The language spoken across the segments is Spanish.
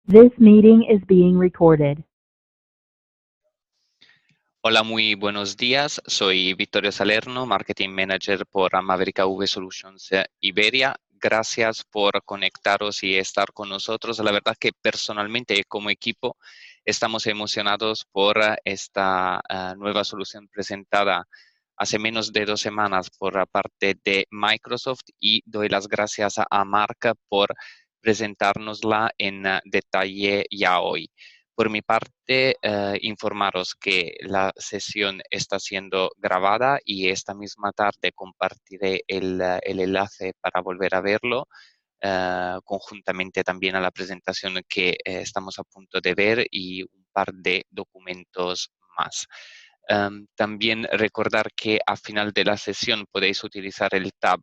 This meeting is being recorded. Hola, muy buenos días. Soy Vittorio Salerno, Marketing Manager por Maverick AV Solutions Iberia. Gracias por conectaros y estar con nosotros. La verdad que personalmente como equipo estamos emocionados por esta nueva solución presentada hace menos de 2 semanas por parte de Microsoft y doy las gracias a Mark por presentárnosla en detalle ya hoy. Por mi parte, informaros que la sesión está siendo grabada y esta misma tarde compartiré el enlace para volver a verlo, conjuntamente también a la presentación que estamos a punto de ver y un par de documentos más. También recordar que al final de la sesión podéis utilizar el tab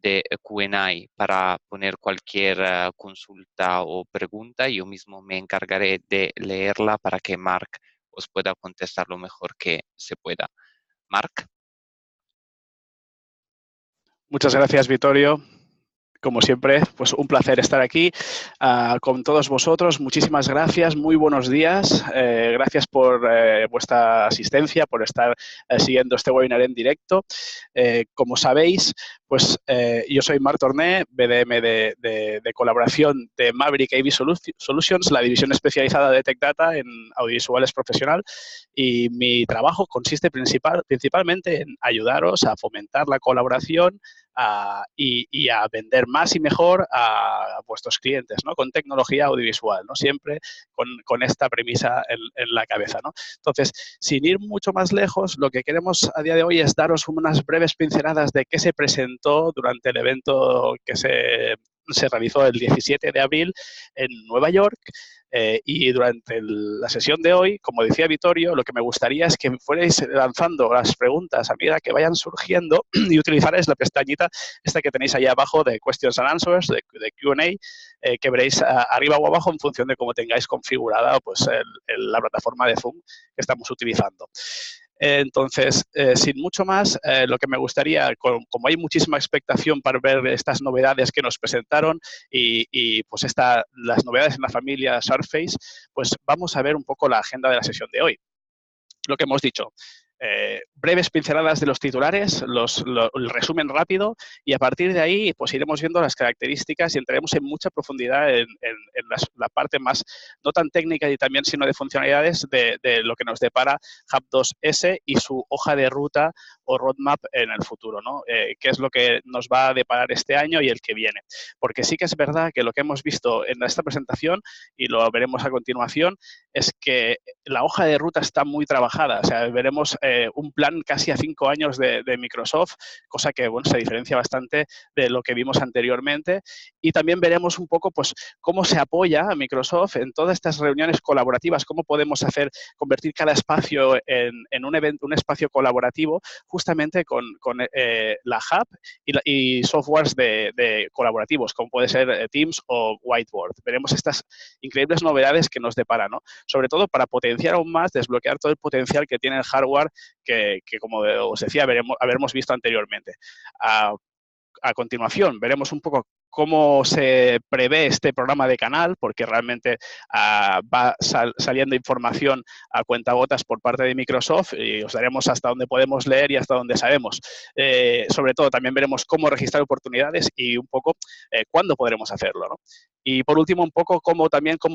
de Q&A para poner cualquier consulta o pregunta. Yo mismo me encargaré de leerla para que Mark os pueda contestar lo mejor que se pueda. Mark. Muchas gracias, Vittorio. Como siempre, pues un placer estar aquí con todos vosotros. Muchísimas gracias, muy buenos días. Gracias por vuestra asistencia, por estar siguiendo este webinar en directo. Como sabéis, pues yo soy Marc Torné, BDM de colaboración de Maverick AV Solutions, la división especializada de Tech Data en audiovisuales profesional, y mi trabajo consiste principalmente en ayudaros a fomentar la colaboración y a vender más y mejor a vuestros clientes, ¿no? Con tecnología audiovisual, ¿no? Siempre con esta premisa en la cabeza, ¿no? Entonces, sin ir mucho más lejos, lo que queremos a día de hoy es daros unas breves pinceladas de qué se presentó durante el evento que se realizó el 17 de abril en Nueva York. Y durante la sesión de hoy, como decía Vittorio, lo que me gustaría es que fuerais lanzando las preguntas a medida que vayan surgiendo y utilizaréis la pestañita esta que tenéis ahí abajo de Questions and Answers, de Q&A, que veréis arriba o abajo en función de cómo tengáis configurada pues, la plataforma de Zoom que estamos utilizando. Entonces, sin mucho más, lo que me gustaría, como hay muchísima expectación para ver estas novedades que nos presentaron y pues las novedades en la familia Surface, pues vamos a ver un poco la agenda de la sesión de hoy. Lo que hemos dicho. Breves pinceladas de los titulares, el resumen rápido, y a partir de ahí pues iremos viendo las características y entraremos en mucha profundidad en la parte más, no tan técnica y también sino de funcionalidades de lo que nos depara Hub 2S y su hoja de ruta o roadmap en el futuro, ¿no? Qué es lo que nos va a deparar este año y el que viene. Porque sí que es verdad que lo que hemos visto en esta presentación, y lo veremos a continuación, es que la hoja de ruta está muy trabajada. O sea, veremos un plan casi a 5 años de Microsoft, cosa que bueno, se diferencia bastante de lo que vimos anteriormente. Y también veremos un poco pues, cómo se apoya a Microsoft en todas estas reuniones colaborativas, cómo podemos convertir cada espacio en un espacio colaborativo justamente con la Hub y softwares de colaborativos, como puede ser Teams o Whiteboard. Veremos estas increíbles novedades que nos deparan, ¿no? Sobre todo para potenciar aún más, desbloquear todo el potencial que tiene el hardware que como os decía, habremos visto anteriormente. A continuación, veremos un poco cómo se prevé este programa de canal, porque realmente va saliendo información a cuentagotas por parte de Microsoft y os daremos hasta dónde podemos leer y hasta dónde sabemos. Sobre todo, también veremos cómo registrar oportunidades y un poco cuándo podremos hacerlo, ¿no? Y por último, un poco cómo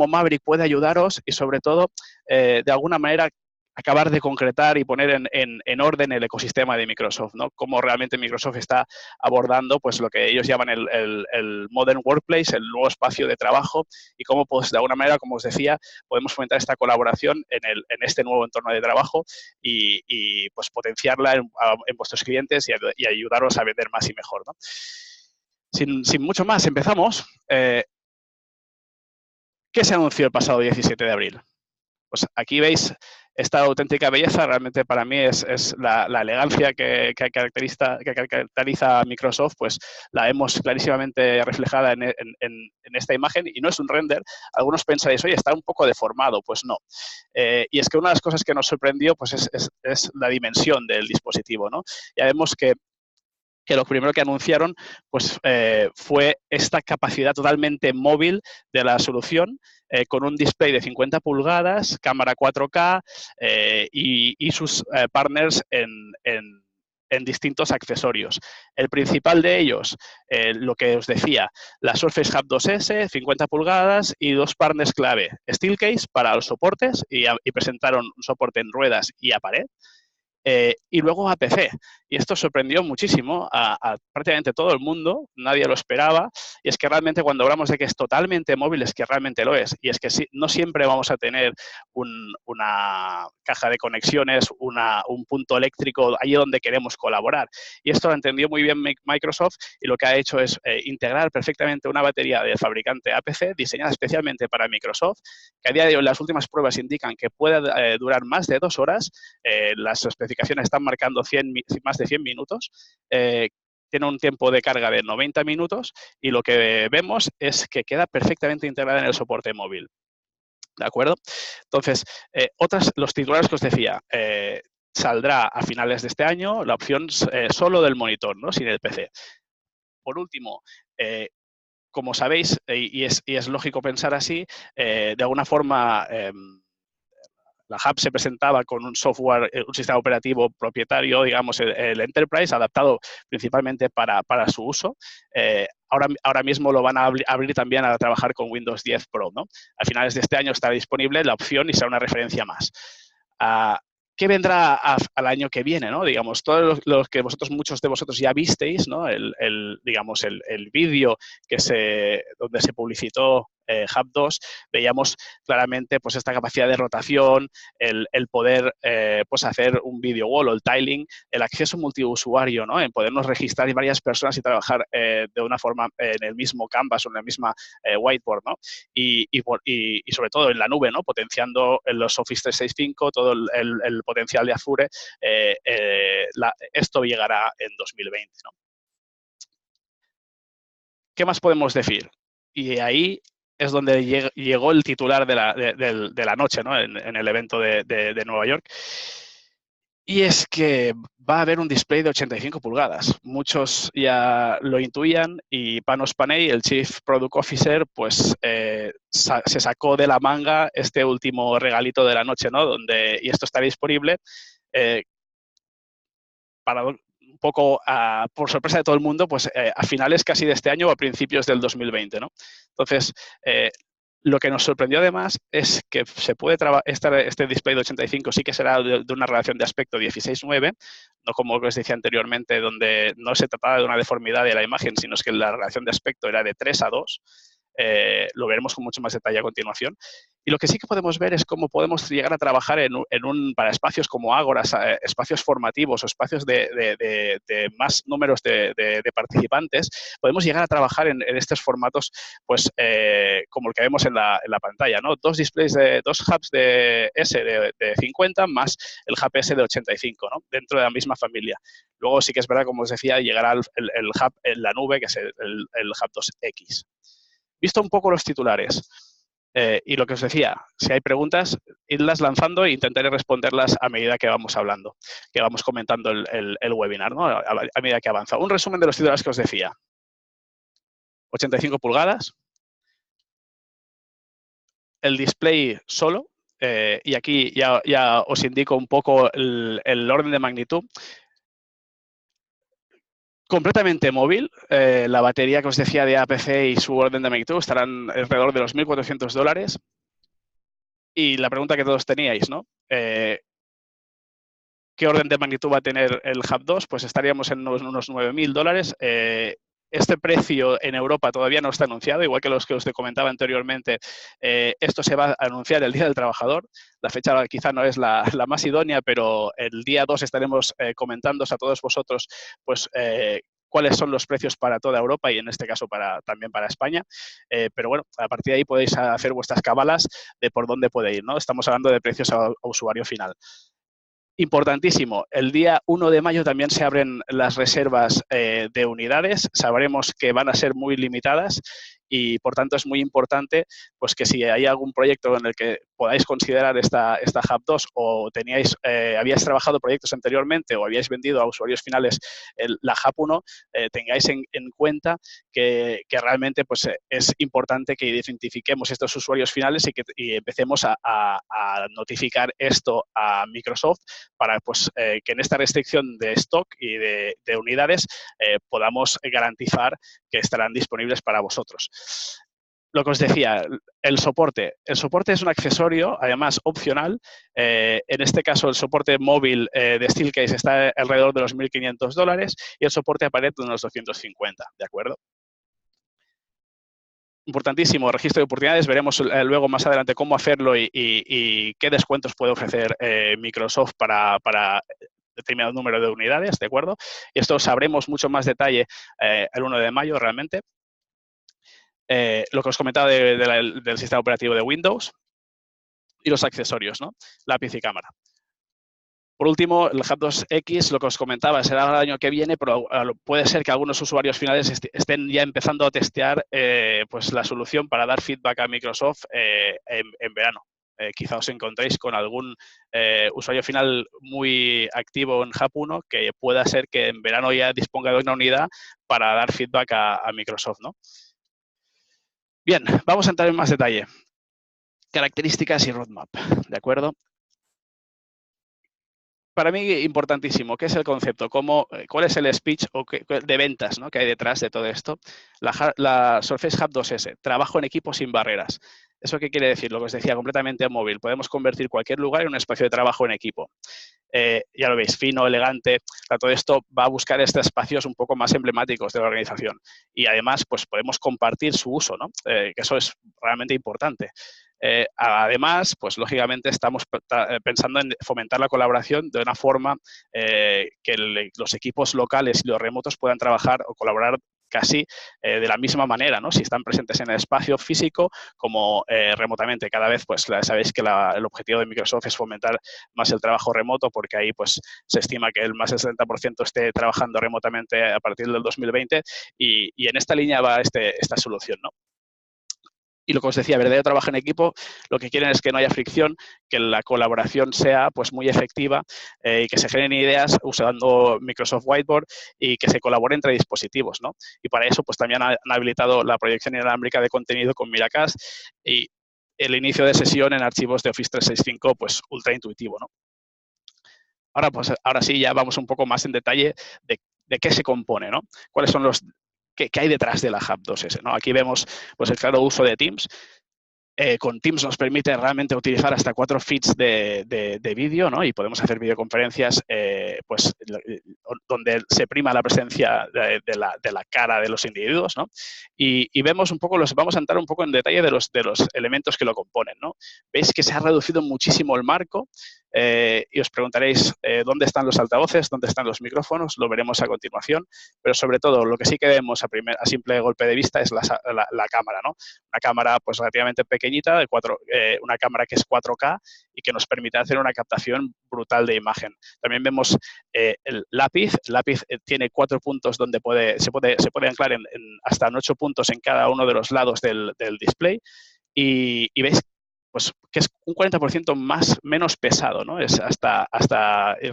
Maverick puede ayudaros y sobre todo, de alguna manera, acabar de concretar y poner en orden el ecosistema de Microsoft, ¿no? Cómo realmente Microsoft está abordando pues, lo que ellos llaman el Modern Workplace, el nuevo espacio de trabajo, y cómo, pues, de alguna manera, como os decía, podemos fomentar esta colaboración en este nuevo entorno de trabajo y pues, potenciarla en vuestros clientes y ayudaros a vender más y mejor, ¿no? Sin mucho más, empezamos. ¿Qué se anunció el pasado 17 de abril? Pues aquí veis esta auténtica belleza. Realmente para mí es la elegancia que caracteriza a Microsoft, pues la vemos clarísimamente reflejada en esta imagen, y no es un render. Algunos pensaréis, oye, está un poco deformado. Pues no. Y es que una de las cosas que nos sorprendió pues es la dimensión del dispositivo, ¿no? Ya vemos que lo primero que anunciaron pues, fue esta capacidad totalmente móvil de la solución, con un display de 50 pulgadas, cámara 4K y sus partners en distintos accesorios. El principal de ellos, lo que os decía, la Surface Hub 2S, 50 pulgadas y dos partners clave, Steelcase para los soportes y presentaron un soporte en ruedas y a pared. Y luego APC. Y esto sorprendió muchísimo a prácticamente todo el mundo, nadie lo esperaba, y es que realmente cuando hablamos de que es totalmente móvil, es que realmente lo es, y es que sí, no siempre vamos a tener una caja de conexiones, un punto eléctrico ahí donde queremos colaborar. Y esto lo entendió muy bien Microsoft y lo que ha hecho es integrar perfectamente una batería del fabricante APC diseñada especialmente para Microsoft, que a día de hoy las últimas pruebas indican que puede durar más de 2 horas, las especificaciones están marcando más de 100 minutos, tiene un tiempo de carga de 90 minutos y lo que vemos es que queda perfectamente integrada en el soporte móvil. ¿De acuerdo? Entonces, los titulares que os decía, saldrá a finales de este año la opción solo del monitor, ¿no? Sin el PC. Por último, como sabéis, y es lógico pensar así, de alguna forma la Hub se presentaba con un software, un sistema operativo propietario, digamos, el Enterprise, adaptado principalmente para su uso. Ahora mismo lo van a abrir también a trabajar con Windows 10 Pro, ¿no? A finales de este año estará disponible la opción y será una referencia más. ¿Qué vendrá al año que viene, ¿no? Digamos, todo lo que muchos de vosotros ya visteis, ¿no? Digamos, el vídeo donde se publicitó Hub 2, veíamos claramente pues esta capacidad de rotación, el poder pues hacer un video wall o el tiling, el acceso multiusuario, ¿no? En podernos registrar varias personas y trabajar de una forma en el mismo canvas o en la misma whiteboard, ¿no? Y sobre todo en la nube, ¿no? Potenciando en los Office 365 todo el potencial de Azure, esto llegará en 2020, ¿no? ¿Qué más podemos decir? Y ahí es donde llegó el titular de la noche, ¿no? En el evento de Nueva York. Y es que va a haber un display de 85 pulgadas. Muchos ya lo intuían y Panos Panay, el Chief Product Officer, pues se sacó de la manga este último regalito de la noche, ¿no? Y esto está disponible para un poco por sorpresa de todo el mundo, pues a finales casi de este año o a principios del 2020, ¿no? Entonces, lo que nos sorprendió además es que se puede este display de 85 sí que será de una relación de aspecto 16:9, no como os decía anteriormente, donde no se trataba de una deformidad de la imagen, sino es que la relación de aspecto era de 3:2. Lo veremos con mucho más detalle a continuación. Y lo que sí que podemos ver es cómo podemos llegar a trabajar para espacios como ágoras, espacios formativos o espacios de más números de participantes, podemos llegar a trabajar en estos formatos, pues, como el que vemos en la pantalla, ¿no? Dos hubs de 50 más el hub S de 85, ¿no? Dentro de la misma familia. Luego sí que es verdad, como os decía, llegará el hub en la nube, que es el hub 2X. Visto un poco los titulares y lo que os decía, si hay preguntas, idlas lanzando e intentaré responderlas a medida que vamos hablando, que vamos comentando el webinar, ¿no? A medida que avanza. Un resumen de los titulares que os decía. 85 pulgadas. El display solo. Y aquí ya os indico un poco el orden de magnitud. Completamente móvil, la batería que os decía de APC y su orden de magnitud estarán alrededor de los $1.400. Y la pregunta que todos teníais, ¿no? ¿Qué orden de magnitud va a tener el Hub 2? Pues estaríamos en unos $9.000. Este precio en Europa todavía no está anunciado, igual que los que os comentaba anteriormente. Esto se va a anunciar el Día del Trabajador. La fecha quizá no es la más idónea, pero el día 2 estaremos comentándoos a todos vosotros pues, cuáles son los precios para toda Europa y en este caso también para España. Pero bueno, a partir de ahí podéis hacer vuestras cábalas de por dónde puede ir, ¿no? Estamos hablando de precios a usuario final. Importantísimo, el día 1 de mayo también se abren las reservas de unidades. Sabremos que van a ser muy limitadas y por tanto es muy importante pues que si hay algún proyecto en el que podáis considerar esta Hub 2 o habíais trabajado proyectos anteriormente o habíais vendido a usuarios finales la Hub 1, tengáis en cuenta que realmente pues, es importante que identifiquemos estos usuarios finales y empecemos a notificar esto a Microsoft para pues, que en esta restricción de stock y de unidades podamos garantizar que estarán disponibles para vosotros. Lo que os decía, el soporte. El soporte es un accesorio, además opcional. En este caso, el soporte móvil de Steelcase está alrededor de los $1.500 y el soporte aparente de unos 250, ¿de acuerdo? Importantísimo, registro de oportunidades. Veremos luego más adelante cómo hacerlo y qué descuentos puede ofrecer Microsoft para determinado número de unidades, ¿de acuerdo? Y esto sabremos mucho más detalle el 1 de mayo realmente. Lo que os comentaba del sistema operativo de Windows y los accesorios, ¿no? Lápiz y cámara. Por último, el Hub 2X, lo que os comentaba, será el año que viene, pero puede ser que algunos usuarios finales estén ya empezando a testear pues la solución para dar feedback a Microsoft en verano. Quizá os encontréis con algún usuario final muy activo en Hub 1 que pueda ser que en verano ya disponga de una unidad para dar feedback a Microsoft, ¿no? Bien, vamos a entrar en más detalle. Características y roadmap, ¿de acuerdo? Para mí, importantísimo, ¿qué es el concepto? ¿Cuál es el speech de ventas, ¿no?, que hay detrás de todo esto? La Surface Hub 2S, trabajo en equipo sin barreras. ¿Eso qué quiere decir? Lo que os decía, completamente móvil. Podemos convertir cualquier lugar en un espacio de trabajo en equipo. Ya lo veis, fino, elegante. Todo esto va a buscar estos espacios un poco más emblemáticos de la organización. Y además, pues podemos compartir su uso, ¿no? Que eso es realmente importante. Además, pues lógicamente estamos pensando en fomentar la colaboración de una forma que los equipos locales y los remotos puedan trabajar o colaborar casi de la misma manera, ¿no? Si están presentes en el espacio físico como remotamente. Cada vez, pues sabéis que el objetivo de Microsoft es fomentar más el trabajo remoto porque ahí pues se estima que más del 70% esté trabajando remotamente a partir del 2020 y en esta línea va esta solución, ¿no? Y lo que os decía, verdadero trabajo en equipo, lo que quieren es que no haya fricción, que la colaboración sea pues muy efectiva y que se generen ideas usando Microsoft Whiteboard y que se colabore entre dispositivos, ¿no? Y para eso pues también han habilitado la proyección inalámbrica de contenido con Miracast y el inicio de sesión en archivos de Office 365 pues ultra intuitivo, ¿no? Ahora sí, ya vamos un poco más en detalle de qué se compone, ¿no? ¿Cuáles son qué hay detrás de la Hub 2S, ¿no? Aquí vemos pues, el claro uso de Teams. Con Teams nos permite realmente utilizar hasta 4 feeds de vídeo, ¿no? Y podemos hacer videoconferencias pues, donde se prima la presencia de la cara de los individuos, ¿no? Y vemos un poco, vamos a entrar un poco en detalle de los elementos que lo componen, ¿no? Veis que se ha reducido muchísimo el marco y os preguntaréis dónde están los altavoces, dónde están los micrófonos, lo veremos a continuación, pero sobre todo lo que sí que vemos a simple golpe de vista es la cámara, ¿no? Una cámara pues relativamente pequeñita, una cámara que es 4K y que nos permite hacer una captación brutal de imagen. También vemos el lápiz. El lápiz tiene 4 puntos donde se puede anclar hasta en 8 puntos en cada uno de los lados del display y veis pues que es un 40% menos pesado, ¿no? Es hasta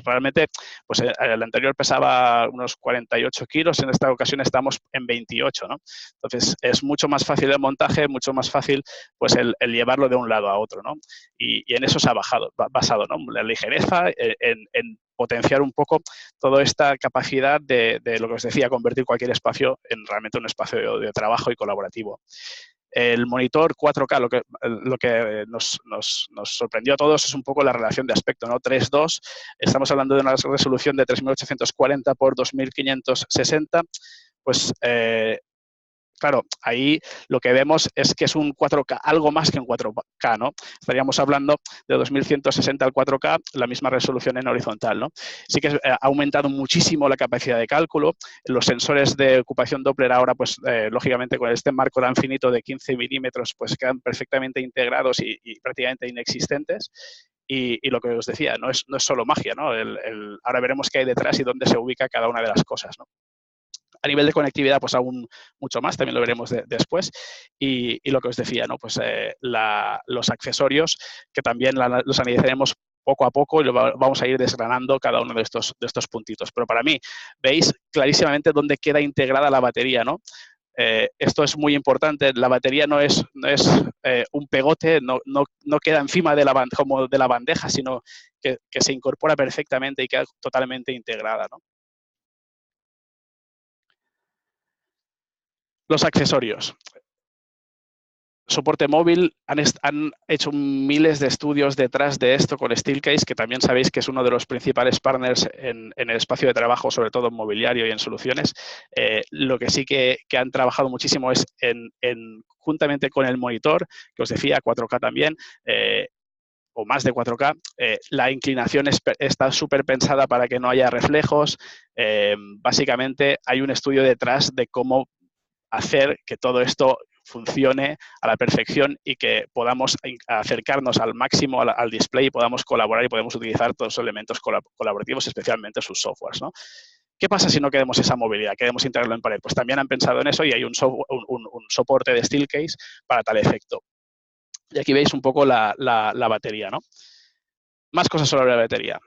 realmente, pues el anterior pesaba unos 48 kilos, en esta ocasión estamos en 28, ¿no? Entonces, es mucho más fácil el montaje, mucho más fácil pues el llevarlo de un lado a otro, ¿no? Y en eso se ha basado, ¿no? La ligereza, en potenciar un poco toda esta capacidad de lo que os decía, convertir cualquier espacio en realmente un espacio de trabajo y colaborativo. El monitor 4K, lo que nos sorprendió a todos es un poco la relación de aspecto, ¿no? 3:2, estamos hablando de una resolución de 3840 por 2560, pues claro, ahí lo que vemos es que es un 4K, algo más que un 4K, ¿no? Estaríamos hablando de 2160 al 4K, la misma resolución en horizontal, ¿no? Sí que ha aumentado muchísimo la capacidad de cálculo. Los sensores de ocupación Doppler ahora, pues, lógicamente, con este marco tan finito de 15 milímetros, pues quedan perfectamente integrados y prácticamente inexistentes. Y lo que os decía, no es solo magia, ¿no? Ahora veremos qué hay detrás y dónde se ubica cada una de las cosas, ¿no? A nivel de conectividad, pues aún mucho más, también lo veremos después. Y lo que os decía, ¿no? Pues los accesorios, que también los analizaremos poco a poco y vamos a ir desgranando cada uno de estos puntitos. Pero para mí, veis clarísimamente dónde queda integrada la batería, ¿no? Esto es muy importante. La batería no es un pegote, no queda encima de como de la bandeja, sino que se incorpora perfectamente y queda totalmente integrada, ¿no? Los accesorios. Soporte móvil, han hecho miles de estudios detrás de esto con Steelcase, que también sabéis que es uno de los principales partners en el espacio de trabajo, sobre todo en mobiliario y en soluciones. Lo que sí que han trabajado muchísimo es juntamente con el monitor, que os decía, 4K también, o más de 4K, la inclinación está súper pensada para que no haya reflejos. Básicamente hay un estudio detrás de cómo hacer que todo esto funcione a la perfección y que podamos acercarnos al máximo al display y podamos colaborar y podemos utilizar todos los elementos colaborativos, especialmente sus softwares, ¿no? ¿Qué pasa si no queremos esa movilidad? Queremos integrarlo en pared. Pues también han pensado en eso y hay un soporte de Steelcase para tal efecto. Y aquí veis un poco la batería, ¿no? Más cosas sobre la batería.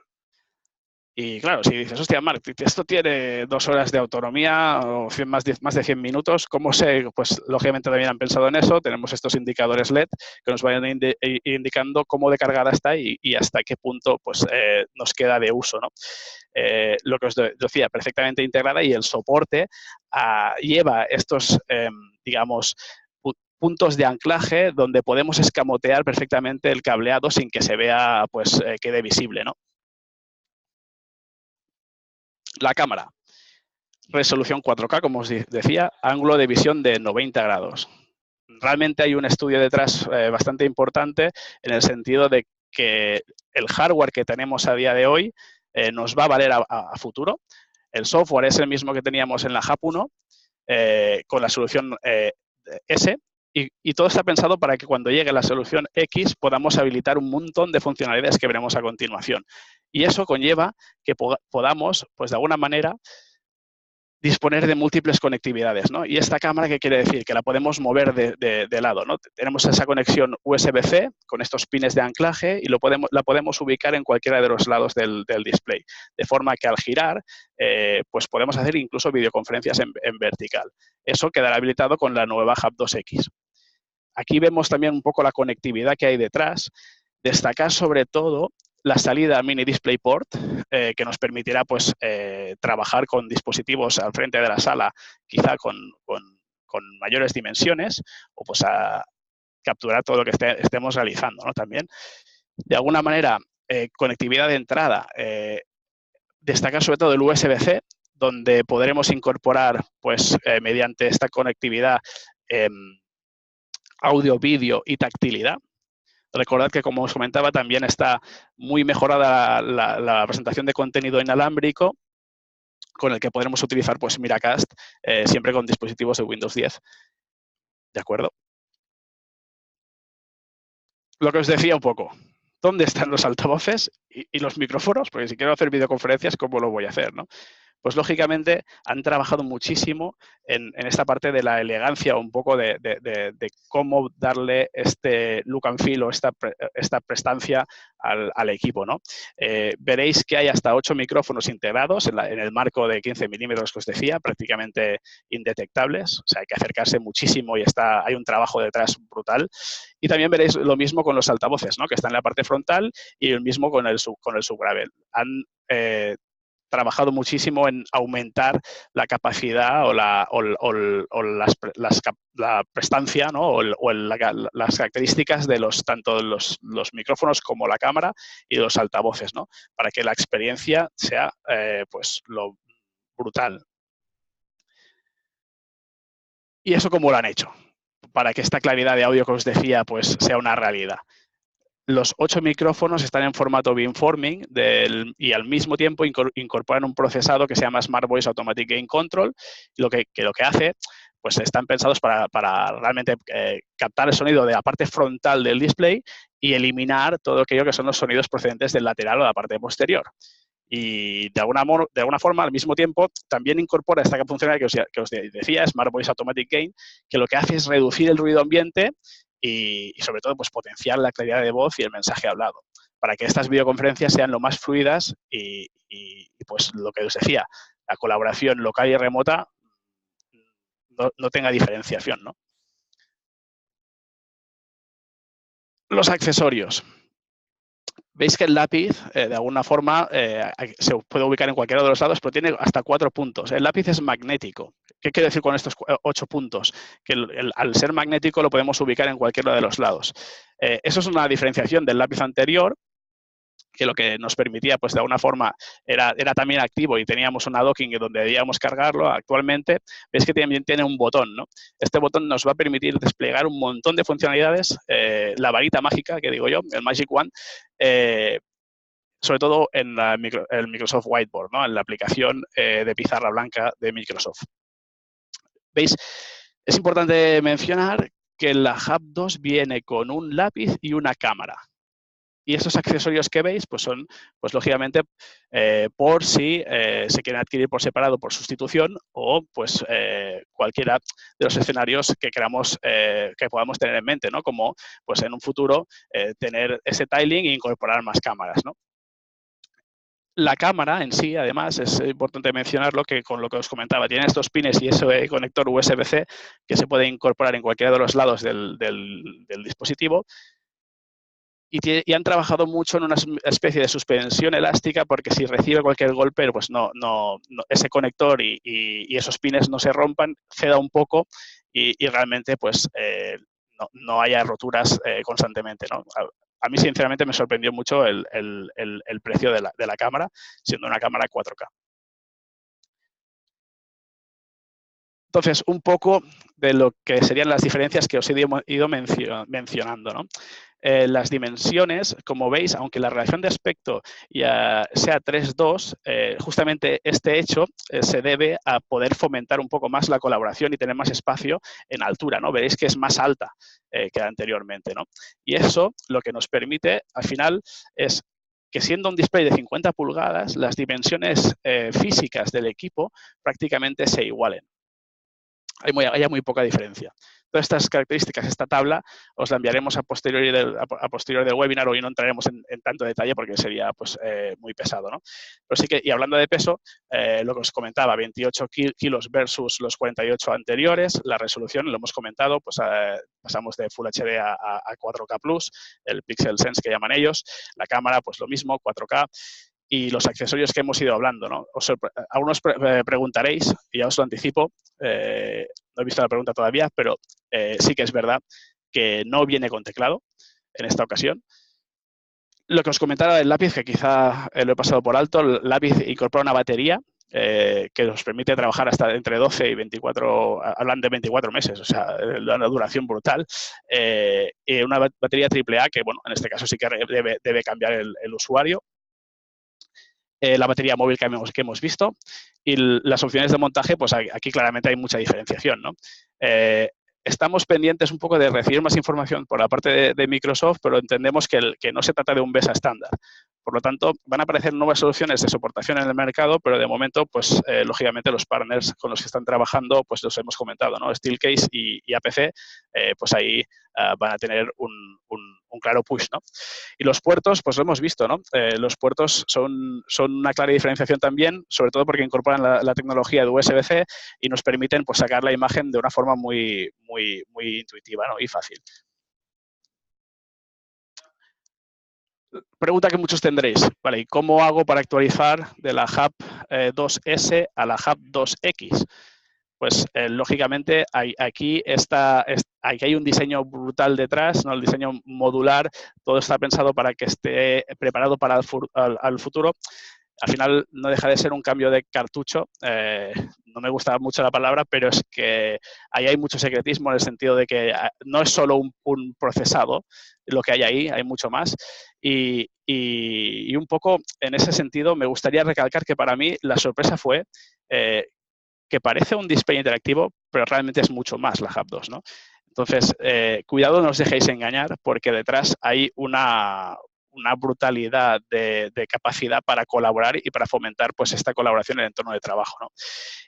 Y claro, si dices, hostia, Marc, esto tiene 2 horas de autonomía o más de 100 minutos, ¿cómo sé? Pues lógicamente también han pensado en eso. Tenemos estos indicadores LED que nos vayan indicando cómo de cargada está y hasta qué punto pues, nos queda de uso, ¿no? Lo que os decía, perfectamente integrada, y el soporte lleva estos, digamos, puntos de anclaje donde podemos escamotear perfectamente el cableado sin que se vea, pues, quede visible, ¿no? La cámara, resolución 4K, como os decía, ángulo de visión de 90 grados. Realmente hay un estudio detrás bastante importante en el sentido de que el hardware que tenemos a día de hoy nos va a valer a futuro. El software es el mismo que teníamos en la HAP 1 con la solución S, y todo está pensado para que cuando llegue la solución X podamos habilitar un montón de funcionalidades que veremos a continuación. Y eso conlleva que podamos, pues de alguna manera, disponer de múltiples conectividades, ¿no? Y esta cámara, ¿qué quiere decir? Que la podemos mover de lado, ¿no? Tenemos esa conexión USB-C con estos pines de anclaje y la podemos ubicar en cualquiera de los lados del display, de forma que al girar, pues podemos hacer incluso videoconferencias en vertical. Eso quedará habilitado con la nueva HAP 2X. Aquí vemos también un poco la conectividad que hay detrás. Destacar sobre todo la salida mini DisplayPort, que nos permitirá pues, trabajar con dispositivos al frente de la sala, quizá con mayores dimensiones, o pues a capturar todo lo que estemos realizando, ¿no? También, de alguna manera, conectividad de entrada, destacar sobre todo el USB-C, donde podremos incorporar, pues, mediante esta conectividad, audio, vídeo y tactilidad. Recordad que, como os comentaba, también está muy mejorada la presentación de contenido inalámbrico, con el que podremos utilizar pues, Miracast siempre con dispositivos de Windows 10. ¿De acuerdo? Lo que os decía un poco. ¿Dónde están los altavoces y los micrófonos? Porque si quiero hacer videoconferencias, ¿cómo lo voy a hacer, no? Pues lógicamente han trabajado muchísimo en esta parte de la elegancia, un poco de cómo darle este look and feel o esta prestancia al equipo, ¿no? Veréis que hay hasta 8 micrófonos integrados en el marco de 15 milímetros que os decía, prácticamente indetectables. O sea, hay que acercarse muchísimo y hay un trabajo detrás brutal. Y también veréis lo mismo con los altavoces, ¿no? Que están en la parte frontal, y el mismo con el subgravel. Han trabajado muchísimo en aumentar la capacidad o la prestancia, ¿no? o las características de tanto los micrófonos como la cámara y los altavoces, ¿no? Para que la experiencia sea pues lo brutal. ¿Y eso cómo lo han hecho? Para que esta claridad de audio que os decía pues sea una realidad. Los 8 micrófonos están en formato beamforming y al mismo tiempo incorporan un procesado que se llama Smart Voice Automatic Gain Control. Lo que hace, pues están pensados para realmente captar el sonido de la parte frontal del display y eliminar todo aquello que son los sonidos procedentes del lateral o la parte posterior. Y de alguna forma, al mismo tiempo, también incorpora esta funcionalidad que os decía, Smart Voice Automatic Gain, que lo que hace es reducir el ruido ambiente y sobre todo, pues, potenciar la claridad de voz y el mensaje hablado, para que estas videoconferencias sean lo más fluidas y pues, lo que os decía, la colaboración local y remota no tenga diferenciación, ¿no? Los accesorios. Veis que el lápiz, de alguna forma, se puede ubicar en cualquiera de los lados, pero tiene hasta 4 puntos. El lápiz es magnético. ¿Qué quiere decir con estos 8 puntos? Que al ser magnético lo podemos ubicar en cualquiera de los lados. Eso es una diferenciación del lápiz anterior, que lo que nos permitía, pues de alguna forma, era también activo y teníamos una docking donde debíamos cargarlo. Actualmente, veis que también tiene un botón, ¿no? Este botón nos va a permitir desplegar un montón de funcionalidades, la varita mágica, que digo yo, el Magic Wand, sobre todo en el Microsoft Whiteboard, ¿no? En la aplicación de pizarra blanca de Microsoft. ¿Veis? Es importante mencionar que la Hub 2 viene con un lápiz y una cámara. Y estos accesorios que veis, pues son, pues lógicamente, por si se quieren adquirir por separado por sustitución o pues cualquiera de los escenarios que queramos, que podamos tener en mente, ¿no? Como pues en un futuro tener ese tiling e incorporar más cámaras, ¿no? La cámara en sí, además, es importante mencionarlo, que con lo que os comentaba, tiene estos pines y ese conector USB-C que se puede incorporar en cualquiera de los lados del dispositivo. Y han trabajado mucho en una especie de suspensión elástica, porque si recibe cualquier golpe, pues ese conector y esos pines no se rompan, ceda un poco y realmente pues no haya roturas constantemente, ¿no? A mí, sinceramente, me sorprendió mucho el precio de la cámara, siendo una cámara 4K. Entonces, un poco de lo que serían las diferencias que os he ido mencionando, ¿no? Las dimensiones, como veis, aunque la relación de aspecto ya sea 3:2, justamente este hecho se debe a poder fomentar un poco más la colaboración y tener más espacio en altura, ¿no? Veréis que es más alta que anteriormente, ¿no? Y eso lo que nos permite, al final, es que siendo un display de 50 pulgadas, las dimensiones físicas del equipo prácticamente se igualen. Haya muy poca diferencia. Todas estas características, esta tabla, os la enviaremos a posteriori del webinar. Hoy no entraremos en tanto detalle porque sería pues, muy pesado, ¿no? Pero sí que, y hablando de peso, lo que os comentaba, 28 kilos versus los 48 anteriores. La resolución, lo hemos comentado, pues pasamos de Full HD a 4K+, el Pixel Sense que llaman ellos. La cámara, pues lo mismo, 4K. Y los accesorios que hemos ido hablando, ¿no? Algunos preguntaréis, y ya os lo anticipo, no he visto la pregunta todavía, pero sí que es verdad que no viene con teclado en esta ocasión. Lo que os comentaba del lápiz, que quizá lo he pasado por alto, el lápiz incorpora una batería que nos permite trabajar hasta entre 12 y 24, hablan de 24 meses, o sea, una duración brutal. Una batería AAA que, bueno, en este caso sí que debe cambiar el usuario. La batería móvil que hemos visto y las opciones de montaje, pues aquí claramente hay mucha diferenciación, ¿no? Estamos pendientes un poco de recibir más información por la parte de Microsoft, pero entendemos que no se trata de un BESA estándar. Por lo tanto, van a aparecer nuevas soluciones de soportación en el mercado, pero de momento, pues, lógicamente, los partners con los que están trabajando, pues los hemos comentado, ¿no? Steelcase y APC, pues ahí van a tener un claro push, ¿no? Y los puertos, pues lo hemos visto, ¿no? Los puertos son una clara diferenciación también, sobre todo porque incorporan la tecnología de USB-C y nos permiten, pues, sacar la imagen de una forma muy intuitiva, ¿no? Y fácil. Pregunta que muchos tendréis, ¿vale? ¿Y cómo hago para actualizar de la Hub 2S a la Hub 2X? Pues lógicamente aquí hay un diseño brutal detrás, ¿no? El diseño modular, todo está pensado para que esté preparado para el futuro. Al final no deja de ser un cambio de cartucho, no me gusta mucho la palabra, pero es que ahí hay mucho secretismo en el sentido de que no es solo un procesado lo que hay ahí, hay mucho más. Y un poco en ese sentido me gustaría recalcar que para mí la sorpresa fue que parece un display interactivo, pero realmente es mucho más la Hub 2, ¿no? Entonces, cuidado, no os dejéis engañar, porque detrás hay una una brutalidad de capacidad para colaborar y para fomentar pues esta colaboración en el entorno de trabajo, ¿no?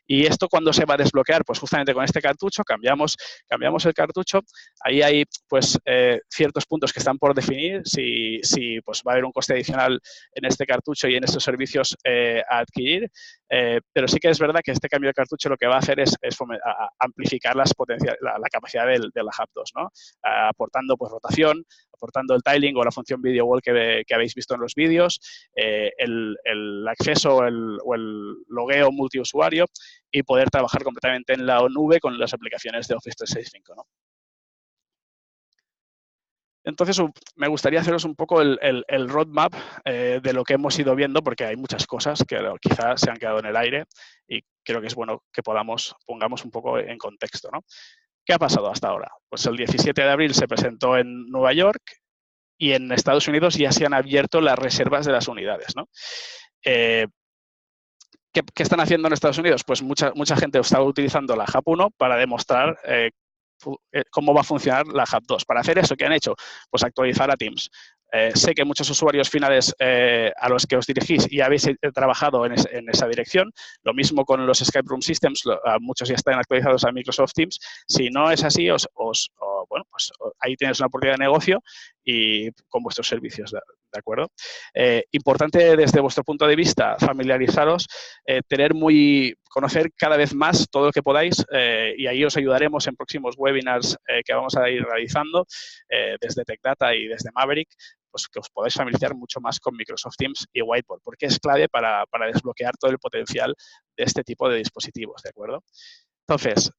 Y esto cuando se va a desbloquear, pues justamente con este cartucho, cambiamos el cartucho, ahí hay pues ciertos puntos que están por definir, si pues va a haber un coste adicional en este cartucho y en estos servicios a adquirir, pero sí que es verdad que este cambio de cartucho lo que va a hacer es amplificar la capacidad del Hub 2, ¿no? Aportando pues rotación, aportando el tiling o la función video wall que habéis visto en los vídeos, el acceso o el logueo multiusuario y poder trabajar completamente en la nube con las aplicaciones de Office 365, ¿no? Entonces, me gustaría haceros un poco el roadmap de lo que hemos ido viendo, porque hay muchas cosas que quizás se han quedado en el aire y creo que es bueno que pongamos un poco en contexto, ¿no? ¿Qué ha pasado hasta ahora? Pues el 17 de abril se presentó en Nueva York y en Estados Unidos ya se han abierto las reservas de las unidades, ¿no? ¿Qué están haciendo en Estados Unidos? Pues mucha gente estaba utilizando la Hub 1 para demostrar cómo va a funcionar la Hub 2. Para hacer eso, ¿qué han hecho? Pues actualizar a Teams. Sé que muchos usuarios finales a los que os dirigís ya habéis trabajado en esa dirección. Lo mismo con los Skype Room Systems, muchos ya están actualizados a Microsoft Teams. Si no es así, bueno, pues ahí tienes una oportunidad de negocio y con vuestros servicios, ¿de acuerdo? Importante desde vuestro punto de vista familiarizaros, conocer cada vez más todo lo que podáis y ahí os ayudaremos en próximos webinars que vamos a ir realizando desde Tech Data y desde Maverick, pues que os podáis familiarizar mucho más con Microsoft Teams y Whiteboard, porque es clave para desbloquear todo el potencial de este tipo de dispositivos, ¿de acuerdo? Entonces,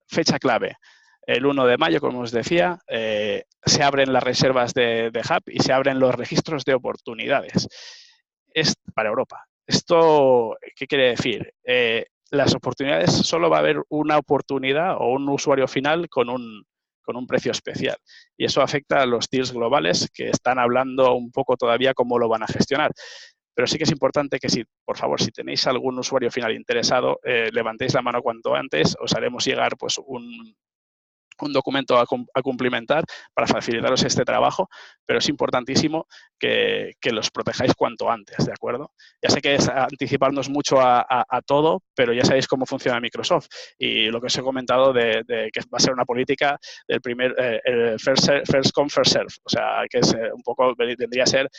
fecha clave. El 1 de mayo, como os decía, se abren las reservas de Hub y se abren los registros de oportunidades. Es para Europa. ¿Esto qué quiere decir? Las oportunidades, solo va a haber una oportunidad o un usuario final con un precio especial. Y eso afecta a los deals globales que están hablando un poco todavía cómo lo van a gestionar. Pero sí que es importante que, por favor, si tenéis algún usuario final interesado, levantéis la mano cuanto antes, os haremos llegar pues un documento a cumplimentar para facilitaros este trabajo, pero es importantísimo que los protejáis cuanto antes, ¿de acuerdo? Ya sé que es anticiparnos mucho a todo, pero ya sabéis cómo funciona Microsoft y lo que os he comentado de que va a ser una política del primer first come, first serve, o sea, que es un poco, tendría a ser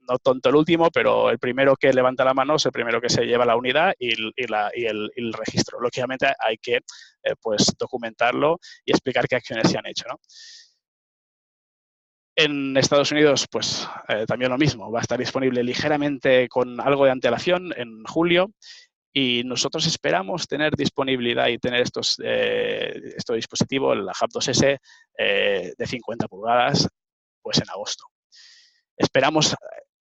no tonto el último, pero el primero que levanta la mano es el primero que se lleva la unidad y el registro. Lógicamente hay que pues documentarlo y explicar qué acciones se han hecho, ¿no? En Estados Unidos, pues también lo mismo. Va a estar disponible ligeramente con algo de antelación en julio y nosotros esperamos tener disponibilidad y tener este dispositivo, el Hub 2S de 50 pulgadas, pues en agosto. Esperamos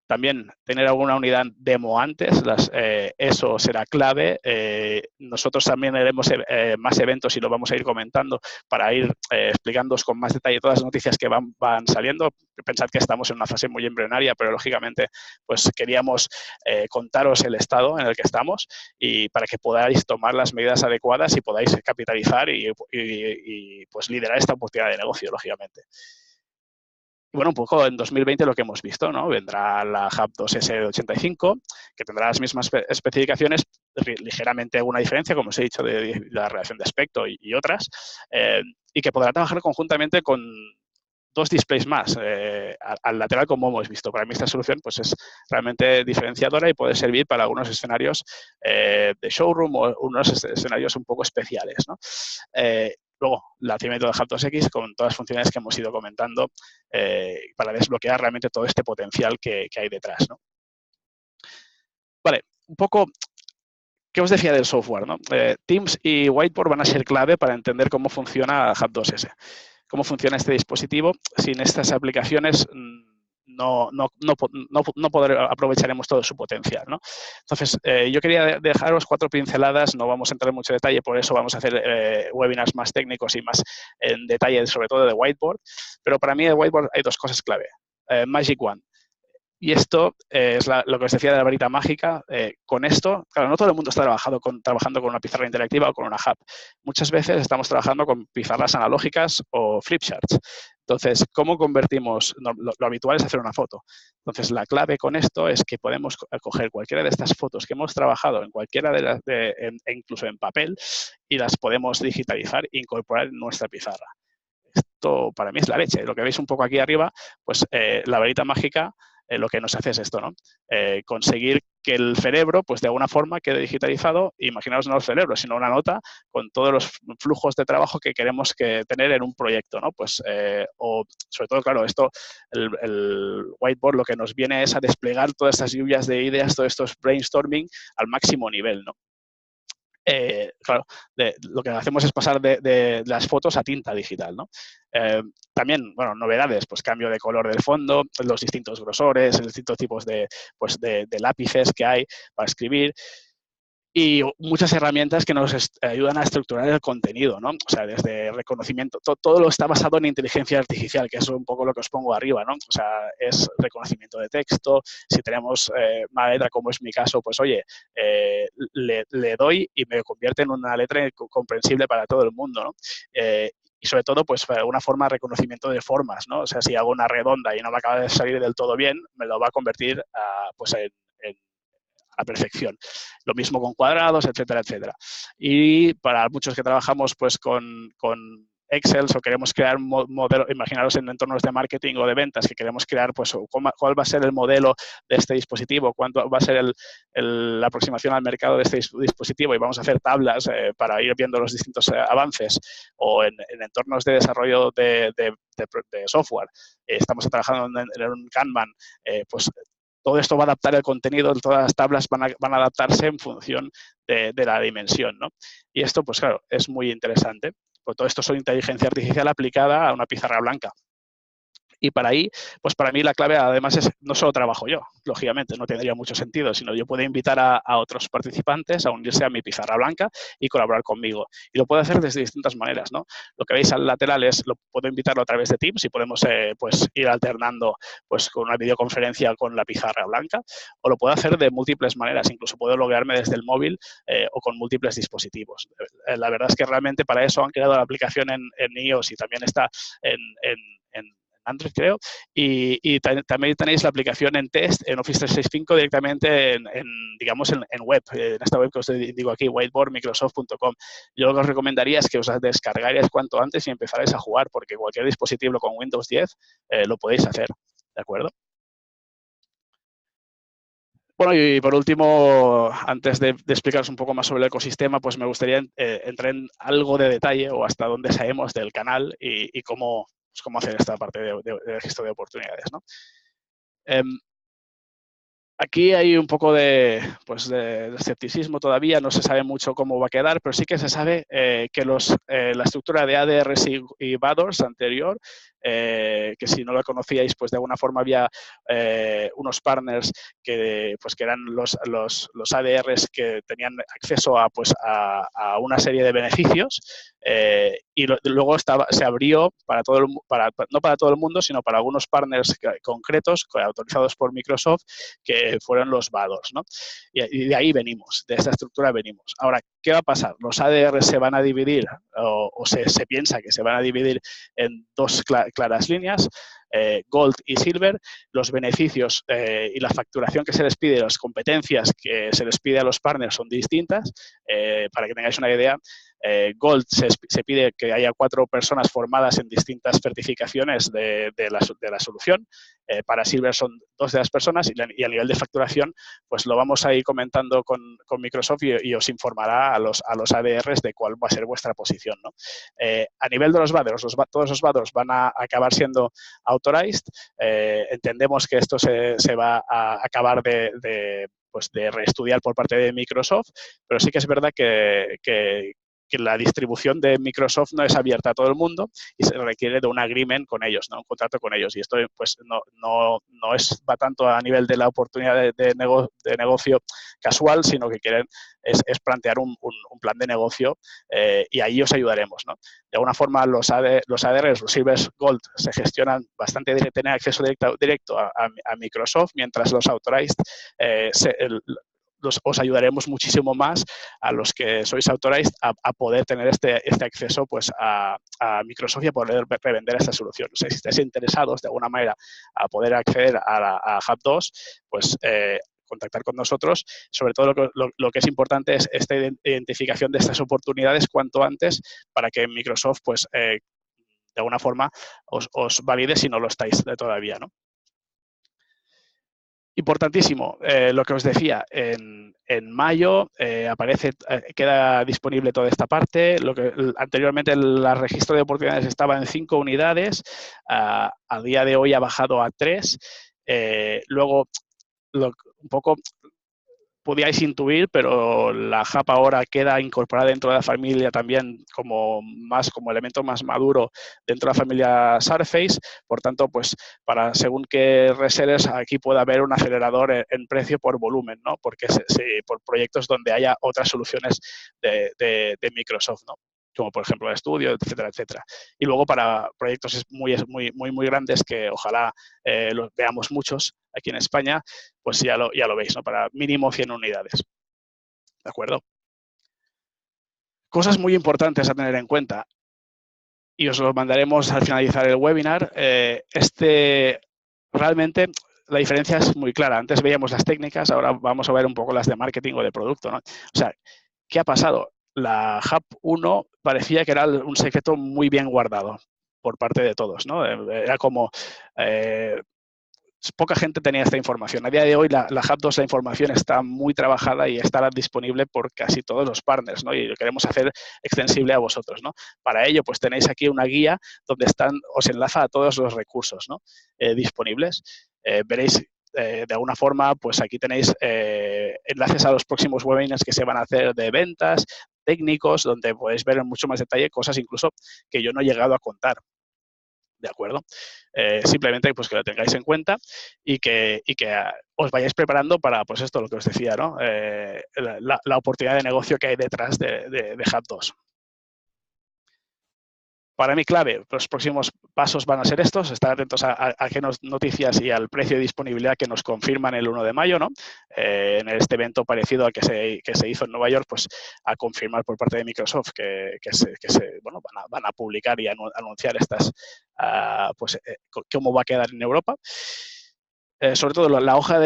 también tener alguna unidad demo antes, eso será clave. Nosotros también haremos más eventos y lo vamos a ir comentando para ir explicándoos con más detalle todas las noticias que van saliendo. Pensad que estamos en una fase muy embrionaria, pero lógicamente pues queríamos contaros el estado en el que estamos y para que podáis tomar las medidas adecuadas y podáis capitalizar y pues liderar esta oportunidad de negocio, lógicamente. Bueno, un poco en 2020 lo que hemos visto, ¿no? Vendrá la Hub 2S de 85, que tendrá las mismas especificaciones, ligeramente alguna diferencia, como os he dicho, de la relación de aspecto y otras, y que podrá trabajar conjuntamente con 2 displays más al lateral, como hemos visto. Para mí esta solución pues, es realmente diferenciadora y puede servir para algunos escenarios de showroom o unos escenarios un poco especiales, ¿no? Luego, lanzamiento de Hub 2X con todas las funciones que hemos ido comentando para desbloquear realmente todo este potencial que hay detrás, ¿no? Vale, un poco, ¿qué os decía del software, ¿no? Teams y Whiteboard van a ser clave para entender cómo funciona Hub 2S. Cómo funciona este dispositivo. Sin estas aplicaciones no aprovecharemos todo su potencial, ¿no? Entonces, yo quería dejaros 4 pinceladas, no vamos a entrar en mucho detalle, por eso vamos a hacer webinars más técnicos y más en detalle, sobre todo de Whiteboard, pero para mí de Whiteboard hay 2 cosas clave. Magic Wand. Y esto es lo que os decía de la varita mágica. Con esto, claro, no todo el mundo está trabajando con una pizarra interactiva o con una hub. Muchas veces estamos trabajando con pizarras analógicas o flipcharts. Entonces, ¿cómo convertimos? Lo habitual es hacer una foto. Entonces, la clave con esto es que podemos coger cualquiera de estas fotos que hemos trabajado en cualquiera de las, incluso en papel, y las podemos digitalizar e incorporar en nuestra pizarra. Esto para mí es la leche. Lo que veis un poco aquí arriba, pues la varita mágica lo que nos hace es esto, ¿no? Conseguir que el cerebro, pues de alguna forma, quede digitalizado. Imaginaos no el cerebro, sino una nota con todos los flujos de trabajo que queremos tener en un proyecto, ¿no? Pues, o sobre todo, claro, esto, el whiteboard lo que nos viene es a desplegar todas estas lluvias de ideas, todos estos brainstorming al máximo nivel, ¿no? Claro, lo que hacemos es pasar de las fotos a tinta digital, ¿no? También, bueno, novedades, pues cambio de color del fondo, los distintos grosores, los distintos tipos de lápices que hay para escribir y muchas herramientas que nos ayudan a estructurar el contenido, ¿no? O sea, desde reconocimiento, todo lo está basado en inteligencia artificial, que es un poco lo que os pongo arriba, ¿no? O sea, es reconocimiento de texto. Si tenemos mala letra, como es mi caso, pues oye, le doy y me convierte en una letra comprensible para todo el mundo, ¿no? Y sobre todo, pues de alguna forma, reconocimiento de formas, ¿no? O sea, si hago una redonda y no me acaba de salir del todo bien, me lo va a convertir pues en a perfección. Lo mismo con cuadrados, etcétera, etcétera. Y para muchos que trabajamos pues con Excel o queremos crear un modelo, imaginaros en entornos de marketing o de ventas que queremos crear, pues cuál va a ser el modelo de este dispositivo, cuánto va a ser la aproximación al mercado de este dispositivo y vamos a hacer tablas para ir viendo los distintos avances o en entornos de desarrollo de software. Estamos trabajando en un Kanban, pues todo esto va a adaptar el contenido, todas las tablas van a adaptarse en función de la dimensión, ¿no? Y esto, pues claro, es muy interesante. Pues todo esto es inteligencia artificial aplicada a una pizarra blanca. Y para ahí, pues para mí la clave además es, no solo trabajo yo, lógicamente, no tendría mucho sentido, sino yo puedo invitar a otros participantes a unirse a mi pizarra blanca y colaborar conmigo. Y lo puedo hacer desde distintas maneras, ¿no? Lo que veis al lateral es, lo puedo invitarlo a través de Teams y podemos pues ir alternando pues con una videoconferencia con la pizarra blanca, o lo puedo hacer de múltiples maneras, incluso puedo loguearme desde el móvil o con múltiples dispositivos. La verdad es que realmente para eso han creado la aplicación en iOS y también está en Android, creo, y también tenéis la aplicación en test en Office 365 directamente digamos, en web, en esta web que os digo aquí, whiteboardmicrosoft.com. Yo lo que os recomendaría es que os descargarais cuanto antes y empezarais a jugar, porque cualquier dispositivo con Windows 10 lo podéis hacer, ¿de acuerdo? Bueno, y por último, antes de explicaros un poco más sobre el ecosistema, pues me gustaría entrar en algo de detalle o hasta dónde sabemos del canal y cómo hacer esta parte de registro de oportunidades, ¿no? Aquí hay un poco de escepticismo todavía, no se sabe mucho cómo va a quedar, pero sí que se sabe que la estructura de ADRs y VADORs anterior, que si no la conocíais, pues de alguna forma había unos partners que eran los ADRs que tenían acceso a una serie de beneficios y luego se abrió para todo no para todo el mundo, sino para algunos partners concretos autorizados por Microsoft, que fueron los VADORs, ¿no? Y de ahí venimos, de esta estructura venimos. Ahora, ¿qué va a pasar? Los ADR se van a dividir, o se piensa que se van a dividir en dos claras líneas, Gold y Silver. Los beneficios y la facturación que se les pide, las competencias que se les pide a los partners son distintas. Para que tengáis una idea, Gold se pide que haya 4 personas formadas en distintas certificaciones de la solución. Para Silver son 2 de las personas y a nivel de facturación, pues lo vamos a ir comentando con Microsoft y os informará a los ADRs de cuál va a ser vuestra posición, ¿no? A nivel de los VADORs, todos los VADORs van a acabar siendo authorized. Entendemos que esto se va a acabar de reestudiar por parte de Microsoft, pero sí que es verdad que la distribución de Microsoft no es abierta a todo el mundo y se requiere de un agreement con ellos, ¿no? Un contrato con ellos. Y esto pues no va tanto a nivel de la oportunidad de negocio casual, sino que quieren es plantear un plan de negocio y ahí os ayudaremos, ¿no? De alguna forma los ADRs, los Silver Gold, se gestionan bastante, tienen acceso directo a Microsoft, mientras los Authorized os ayudaremos muchísimo más a los que sois authorized a poder tener este acceso pues, a Microsoft y a poder revender esta solución. O sea, si estáis interesados de alguna manera a poder acceder a Hub 2, pues contactar con nosotros. Sobre todo lo que es importante es esta identificación de estas oportunidades cuanto antes para que Microsoft pues, de alguna forma os valide si no lo estáis todavía, ¿no? Importantísimo, lo que os decía, en mayo queda disponible toda esta parte. Anteriormente el registro de oportunidades estaba en 5 unidades, a día de hoy ha bajado a 3. Luego, un poco podíais intuir, pero la Hub ahora queda incorporada dentro de la familia también como elemento más maduro dentro de la familia Surface. Por tanto, pues para según qué resellers aquí puede haber un acelerador en precio por volumen, ¿no? Porque por proyectos donde haya otras soluciones de Microsoft, ¿no? Como por ejemplo el estudio, etcétera, etcétera. Y luego para proyectos muy grandes que ojalá los veamos muchos aquí en España, pues ya lo veis, ¿no? Para mínimo 100 unidades. ¿De acuerdo? Cosas muy importantes a tener en cuenta. Y os lo mandaremos al finalizar el webinar. Realmente la diferencia es muy clara. Antes veíamos las técnicas, ahora vamos a ver un poco las de marketing o de producto, ¿no? O sea, ¿qué ha pasado? La Hub 1 parecía que era un secreto muy bien guardado por parte de todos, ¿no? Era como poca gente tenía esta información. A día de hoy la Hub 2, la información está muy trabajada y estará disponible por casi todos los partners, ¿no? Y lo queremos hacer extensible a vosotros, ¿no? Para ello, pues tenéis aquí una guía donde os enlaza a todos los recursos, ¿no? Disponibles. Veréis de alguna forma, pues aquí tenéis enlaces a los próximos webinars que se van a hacer de ventas, técnicos, donde podéis ver en mucho más detalle cosas incluso que yo no he llegado a contar. ¿De acuerdo? Simplemente pues que lo tengáis en cuenta y que os vayáis preparando para, pues esto, lo que os decía, ¿no? La oportunidad de negocio que hay detrás de Hub 2. Para mí, clave, los próximos pasos van a ser estos, estar atentos a qué noticias y al precio de disponibilidad que nos confirman el 1 de mayo, ¿no? En este evento parecido al que se hizo en Nueva York, pues a confirmar por parte de Microsoft que van a publicar y anunciar estas, pues cómo va a quedar en Europa. Sobre todo la hoja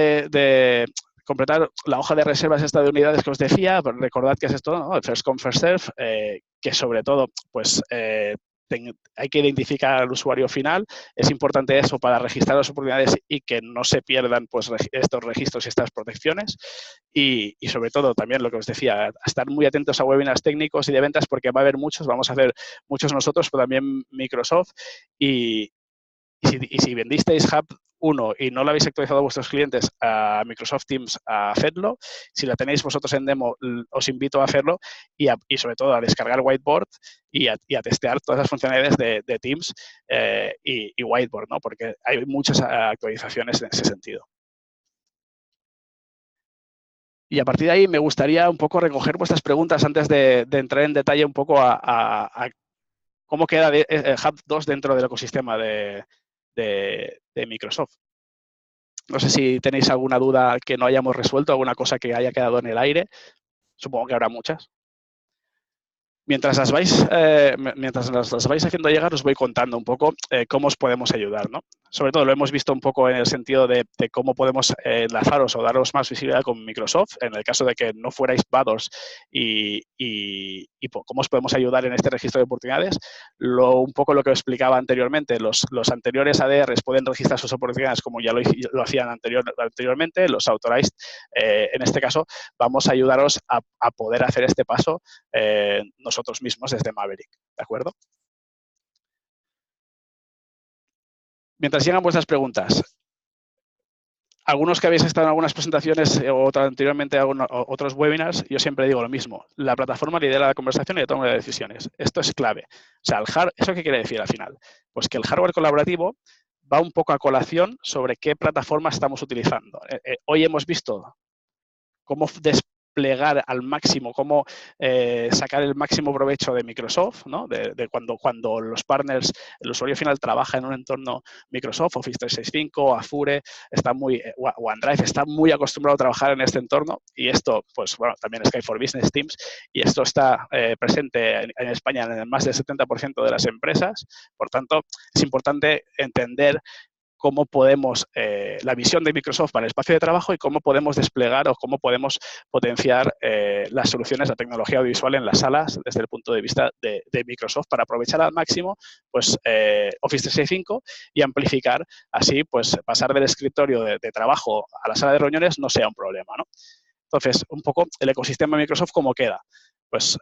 completar la hoja de reservas esta de unidades que os decía, recordad que es esto, ¿no? El first come, first serve, que sobre todo, pues hay que identificar al usuario final. Es importante eso para registrar las oportunidades y que no se pierdan pues, estos registros y estas protecciones. Y sobre todo, también lo que os decía, estar muy atentos a webinars técnicos y de ventas porque va a haber muchos, vamos a hacer muchos nosotros, pero también Microsoft. Y si vendisteis Hub 1 y no lo habéis actualizado a vuestros clientes a Microsoft Teams, hacedlo. Si la tenéis vosotros en demo, os invito a hacerlo y sobre todo a descargar Whiteboard y a testear todas las funcionalidades de Teams y Whiteboard, ¿no? Porque hay muchas actualizaciones en ese sentido. Y a partir de ahí me gustaría un poco recoger vuestras preguntas antes de entrar en detalle un poco a cómo queda Hub 2 dentro del ecosistema de Microsoft. No sé si tenéis alguna duda que no hayamos resuelto, alguna cosa que haya quedado en el aire. Supongo que habrá muchas. Mientras las vais haciendo llegar, os voy contando un poco cómo os podemos ayudar, ¿no? Sobre todo lo hemos visto un poco en el sentido de cómo podemos enlazaros o daros más visibilidad con Microsoft, en el caso de que no fuerais VADOS y cómo os podemos ayudar en este registro de oportunidades. Un poco lo que os explicaba anteriormente, los anteriores ADRs pueden registrar sus oportunidades como ya lo hacían anteriormente, los authorized. En este caso, vamos a ayudaros a poder hacer este paso nosotros mismos desde Maverick, ¿de acuerdo? Mientras llegan vuestras preguntas, algunos que habéis estado en algunas presentaciones o anteriormente en otros webinars, yo siempre digo lo mismo. La plataforma lidera la conversación y la toma de decisiones. Esto es clave. O sea, ¿eso qué quiere decir al final? Pues que el hardware colaborativo va un poco a colación sobre qué plataforma estamos utilizando. Hoy hemos visto cómo desplegar al máximo, cómo sacar el máximo provecho de Microsoft, ¿no? De cuando los partners, el usuario final trabaja en un entorno Microsoft, Office 365, Azure, o OneDrive, está muy acostumbrado a trabajar en este entorno, y esto, pues bueno, también Skype for Business, Teams, y esto está presente en España en más del 70% de las empresas. Por tanto, es importante entender cómo podemos, la visión de Microsoft para el espacio de trabajo y cómo podemos desplegar o cómo podemos potenciar las soluciones, la tecnología audiovisual en las salas desde el punto de vista de Microsoft para aprovechar al máximo pues, Office 365 y amplificar, así pues pasar del escritorio de trabajo a la sala de reuniones no sea un problema, ¿no? Entonces, un poco el ecosistema de Microsoft, ¿cómo queda? Pues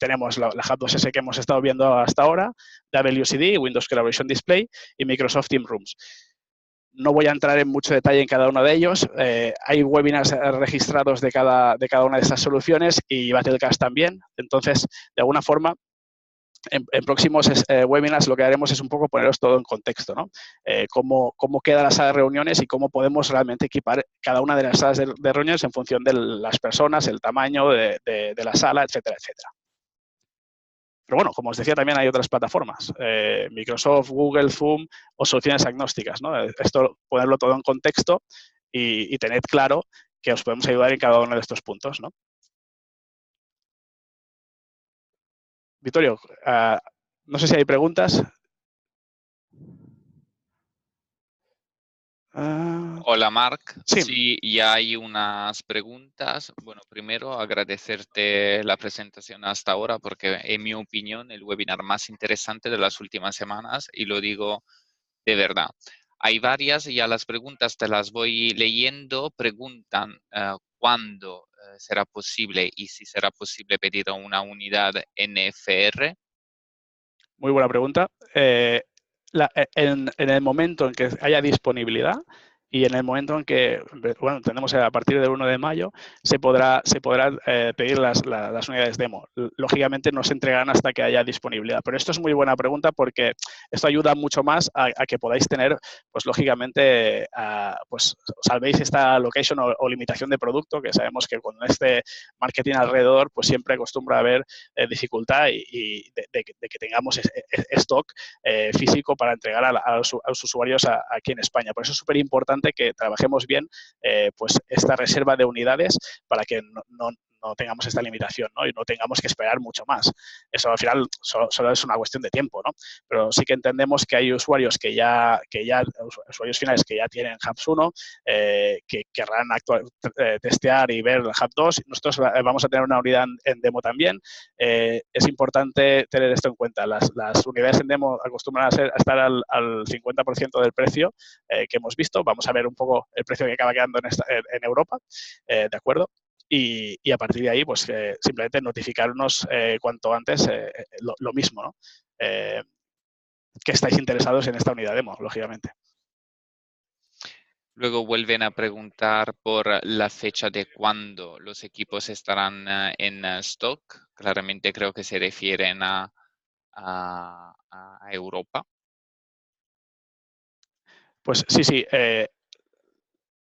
tenemos la Hub 2S que hemos estado viendo hasta ahora, WCD, Windows Collaboration Display y Microsoft Team Rooms. No voy a entrar en mucho detalle en cada uno de ellos. Hay webinars registrados de cada una de estas soluciones y Battlecast también. Entonces, de alguna forma, en próximos webinars lo que haremos es un poco poneros todo en contexto, ¿no? Cómo queda la sala de reuniones y cómo podemos realmente equipar cada una de las salas de reuniones en función de las personas, el tamaño de la sala, etcétera, etcétera. Pero bueno, como os decía, también hay otras plataformas, Microsoft, Google, Zoom o soluciones agnósticas, ¿no? Esto, ponerlo todo en contexto y tened claro que os podemos ayudar en cada uno de estos puntos, ¿no? Vittorio, no sé si hay preguntas. Hola, Marc. Sí. Sí, ya hay unas preguntas. Bueno, primero agradecerte la presentación hasta ahora porque, en mi opinión, el webinar más interesante de las últimas semanas, y lo digo de verdad. Hay varias, y ya las preguntas te las voy leyendo. Preguntan cuándo será posible y si será posible pedir una unidad NFR. Muy buena pregunta. En el momento en que haya disponibilidad y en el momento en que, bueno, tenemos a partir del 1 de mayo, se podrá pedir las unidades demo. Lógicamente no se entregarán hasta que haya disponibilidad, pero esto es muy buena pregunta porque esto ayuda mucho más a que podáis tener, pues lógicamente, pues salvéis esta location o limitación de producto, que sabemos que con este marketing alrededor, pues siempre acostumbra a haber dificultad y de que tengamos stock físico para entregar a los usuarios aquí en España. Por eso es súper importante que trabajemos bien pues esta reserva de unidades para que no tengamos esta limitación, ¿no? Y no tengamos que esperar mucho más. Eso al final solo es una cuestión de tiempo, ¿no? Pero sí que entendemos que hay usuarios usuarios finales que ya tienen Hubs 1, que querrán testear y ver el Hub 2. Nosotros vamos a tener una unidad en demo también. Es importante tener esto en cuenta. Las unidades en demo acostumbran a estar al 50% del precio que hemos visto. Vamos a ver un poco el precio que acaba quedando en Europa, ¿de acuerdo? Y a partir de ahí, pues simplemente notificarnos cuanto antes lo mismo, ¿no? Que estáis interesados en esta unidad demo, lógicamente. Luego vuelven a preguntar por la fecha de cuándo los equipos estarán en stock. Claramente creo que se refieren a Europa. Pues sí.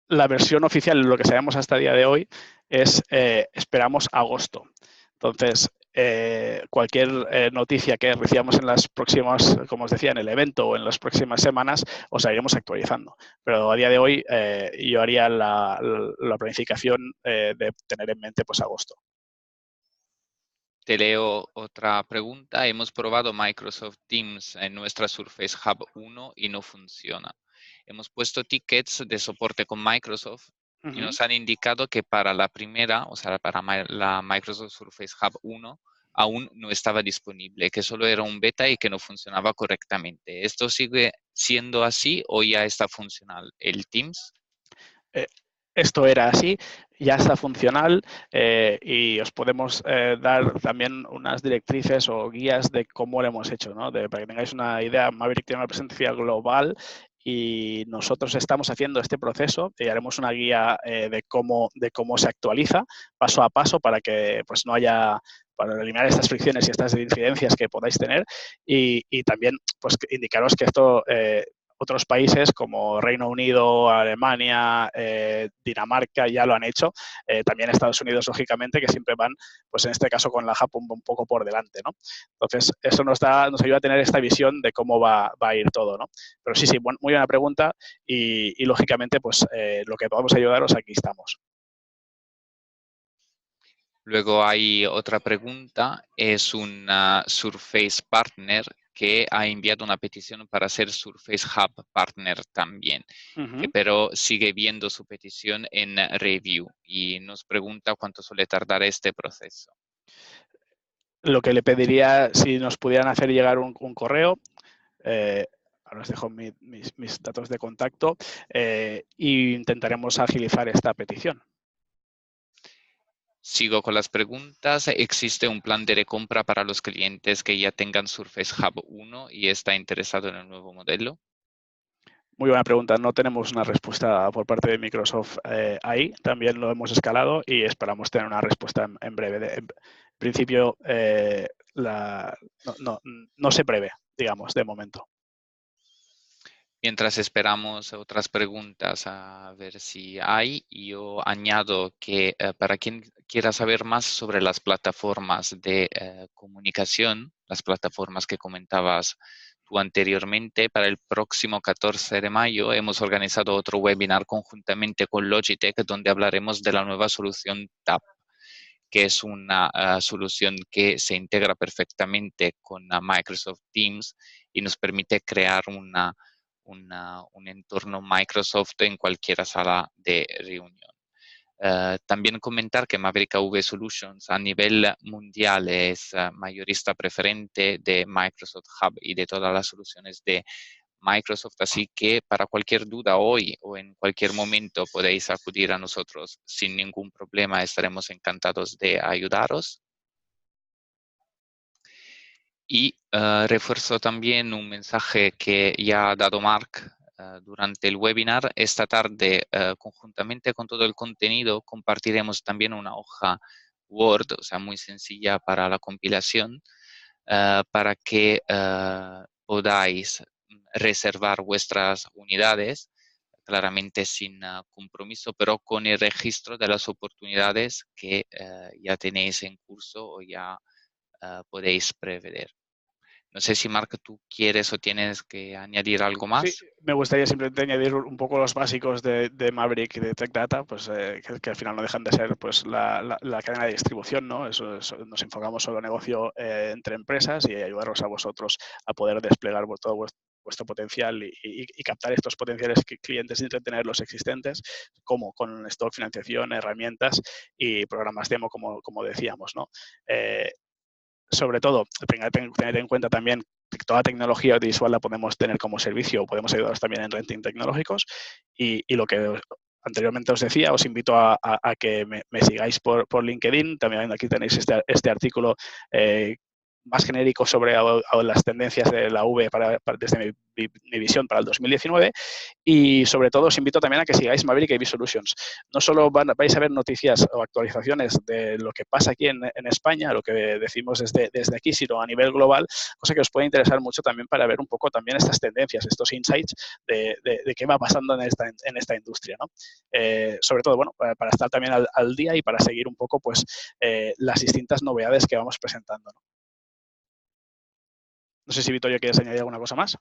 La versión oficial, lo que sabemos hasta el día de hoy, es esperamos agosto. Entonces, cualquier noticia que recibamos en las próximas, como os decía, en el evento o en las próximas semanas, os la iremos actualizando. Pero a día de hoy yo haría la planificación de tener en mente pues agosto. Te leo otra pregunta. Hemos probado Microsoft Teams en nuestra Surface Hub 1 y no funciona. Hemos puesto tickets de soporte con Microsoft y nos han indicado que para la primera, o sea, para la Microsoft Surface Hub 1, aún no estaba disponible, que solo era un beta y que no funcionaba correctamente. ¿Esto sigue siendo así o ya está funcional el Teams? Esto era así, ya está funcional y os podemos dar también unas directrices o guías de cómo lo hemos hecho, ¿no? Para que tengáis una idea, Maverick tiene una presencia global y nosotros estamos haciendo este proceso y haremos una guía de cómo se actualiza paso a paso para que pues no haya, para eliminar estas fricciones y estas incidencias que podáis tener y también pues indicaros que esto otros países como Reino Unido, Alemania, Dinamarca ya lo han hecho. También Estados Unidos, lógicamente, que siempre van, pues en este caso con la HAP un poco por delante, ¿no? Entonces, eso nos ayuda a tener esta visión de cómo va a ir todo, ¿no? Pero sí, muy buena pregunta y lógicamente, pues lo que podamos ayudaros, aquí estamos. Luego hay otra pregunta, es un Surface Partner que ha enviado una petición para ser Surface Hub Partner también, que pero sigue viendo su petición en review y nos pregunta cuánto suele tardar este proceso. Lo que le pediría, si nos pudieran hacer llegar un correo, ahora os dejo mis datos de contacto, e intentaremos agilizar esta petición. Sigo con las preguntas. ¿Existe un plan de recompra para los clientes que ya tengan Surface Hub 1 y está interesado en el nuevo modelo? Muy buena pregunta. No tenemos una respuesta por parte de Microsoft ahí. También lo hemos escalado y esperamos tener una respuesta en breve. En principio, no se prevé, digamos, de momento. Mientras esperamos otras preguntas a ver si hay, yo añado que para quien quiera saber más sobre las plataformas de comunicación, las plataformas que comentabas tú anteriormente, para el próximo 14 de mayo hemos organizado otro webinar conjuntamente con Logitech donde hablaremos de la nueva solución TAP, que es una solución que se integra perfectamente con Microsoft Teams y nos permite crear un entorno Microsoft en cualquier sala de reunión. También comentar que Maverick AV Solutions a nivel mundial es mayorista preferente de Microsoft Hub y de todas las soluciones de Microsoft, así que para cualquier duda hoy o en cualquier momento podéis acudir a nosotros sin ningún problema, estaremos encantados de ayudaros. Y refuerzo también un mensaje que ya ha dado Mark durante el webinar. Esta tarde, conjuntamente con todo el contenido, compartiremos también una hoja Word, o sea, muy sencilla para la compilación, para que podáis reservar vuestras unidades, claramente sin compromiso, pero con el registro de las oportunidades que ya tenéis en curso o ya podéis prever. No sé si, Marc, tú quieres o tienes que añadir algo más. Sí, me gustaría simplemente añadir un poco los básicos de Maverick y de Tech Data, pues que al final no dejan de ser pues la cadena de distribución, ¿no? Nos enfocamos solo en negocio entre empresas y ayudaros a vosotros a poder desplegar todo vuestro potencial y captar estos potenciales clientes y retener los existentes, como con stock, financiación, herramientas y programas demo, como decíamos, ¿no? Sobre todo, tener en cuenta también que toda tecnología audiovisual la podemos tener como servicio o podemos ayudaros también en renting tecnológicos y lo que anteriormente os decía, os invito a que me sigáis por LinkedIn. También aquí tenéis este artículo más genérico sobre las tendencias de la V desde mi visión para el 2019 y sobre todo os invito también a que sigáis Maverick AV Solutions. No solo vais a ver noticias o actualizaciones de lo que pasa aquí en España, lo que decimos desde aquí, sino a nivel global, cosa que os puede interesar mucho también para ver un poco también estas tendencias, estos insights de qué va pasando en esta industria, ¿no? Sobre todo, bueno, para estar también al día y para seguir un poco pues las distintas novedades que vamos presentando, ¿no? No sé si, Vittorio, quieres añadir alguna cosa más.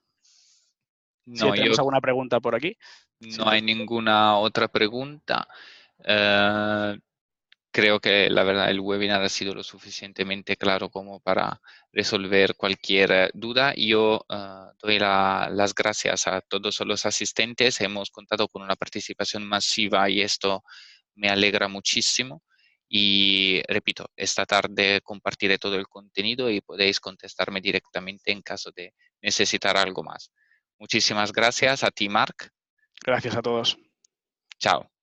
No, si tenemos alguna pregunta por aquí. No hay ninguna otra pregunta. Creo que la verdad el webinar ha sido lo suficientemente claro como para resolver cualquier duda. Yo doy las gracias a todos los asistentes. Hemos contado con una participación masiva y esto me alegra muchísimo. Y repito, esta tarde compartiré todo el contenido y podéis contestarme directamente en caso de necesitar algo más. Muchísimas gracias a ti, Marc. Gracias a todos. Chao.